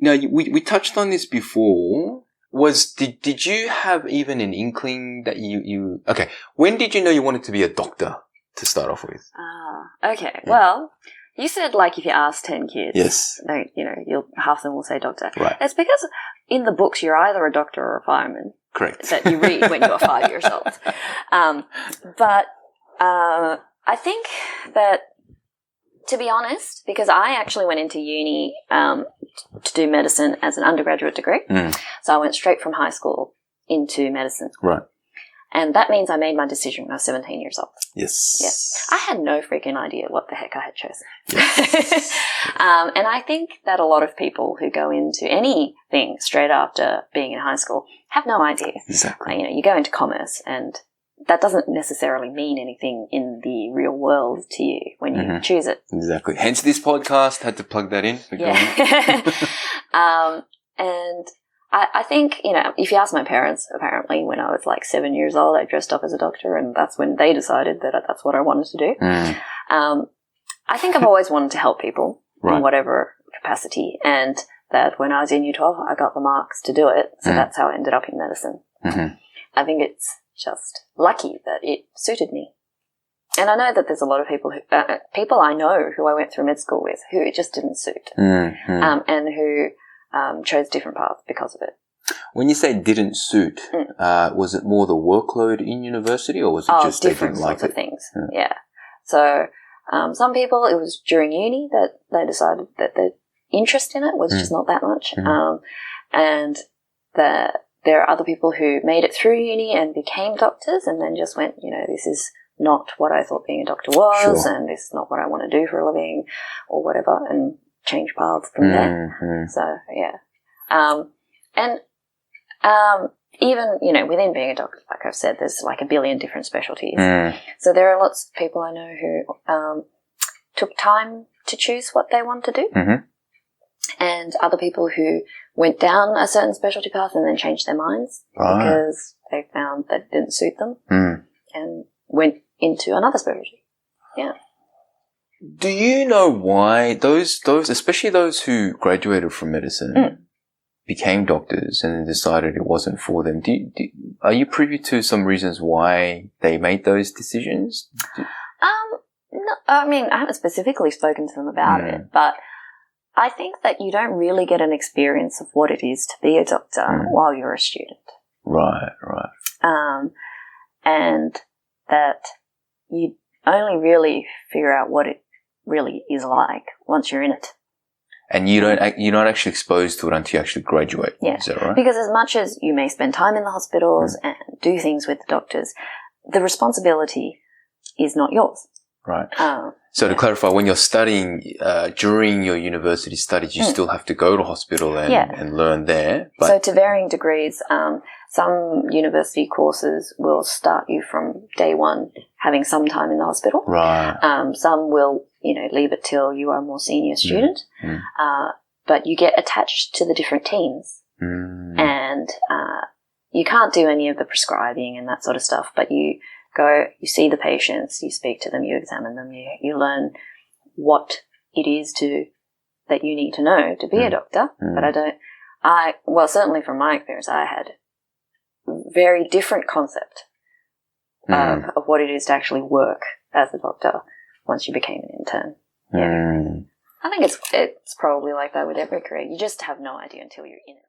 Now, we touched on this before. Did you have even an inkling that you okay, when did you know you wanted to be a doctor to start off with? Okay. Yeah. Well, you said like if you ask 10 kids, yes, half of them will say doctor. Right. It's because in the books you're either a doctor or a fireman. Correct. That you read when you are 5 years old. But I think that, to be honest, because I actually went into uni to do medicine as an undergraduate degree. So I went straight from high school into medicine. Right. And that means I made my decision when I was 17 years old. Yes. Yes. I had no freaking idea what the heck I had chosen. Yes. And I think that a lot of people who go into anything straight after being in high school have no idea. Exactly. You go into commerce and that doesn't necessarily mean anything in the real world to you when you choose it. Exactly. Hence this podcast, had to plug that in. Yeah. And I think, if you ask my parents, apparently when I was like 7 years old, I dressed up as a doctor and that's when they decided that that's what I wanted to do. I think I've always wanted to help people in whatever capacity, and that when I was in Year 12, I got the marks to do it. So that's how I ended up in medicine. I think it's just lucky that it suited me. And I know that there's a lot of people people I know who I went through med school with who it just didn't suit, and who chose different paths because of it. When you say didn't suit, was it more the workload in university, or was it just different they didn't sorts like of things? Yeah. So some people, it was during uni that they decided that their interest in it was just not that much, and that there are other people who made it through uni and became doctors and then just went, this is not what I thought being a doctor was, and this is not what I want to do for a living or whatever, and change paths from there. So, yeah. Even, within being a doctor, like I've said, there's like a billion different specialties. So there are lots of people I know who took time to choose what they want to do. And other people who went down a certain specialty path and then changed their minds because they found that it didn't suit them and went into another specialty. Yeah. Do you know why those, especially those who graduated from medicine, became doctors and then decided it wasn't for them? Are you privy to some reasons why they made those decisions? No, I mean, I haven't specifically spoken to them about it, but I think that you don't really get an experience of what it is to be a doctor while you're a student. Right. And that you only really figure out what it really is like once you're in it. And you're not actually exposed to it until you actually graduate. Yeah. Is that right? Because as much as you may spend time in the hospitals and do things with the doctors, the responsibility is not yours. Right. So to clarify, when you're studying, during your university studies, you still have to go to hospital and learn there. But so to varying degrees, some university courses will start you from day one having some time in the hospital. Right. Some will, leave it till you are a more senior student. But you get attached to the different teams. And you can't do any of the prescribing and that sort of stuff, but you go, you see the patients, you speak to them, you examine them, you learn what it is that you need to know to be a doctor. But certainly from my experience, I had very different concept of what it is to actually work as a doctor once you became an intern. Yeah. I think it's probably like that with every career. You just have no idea until you're in it.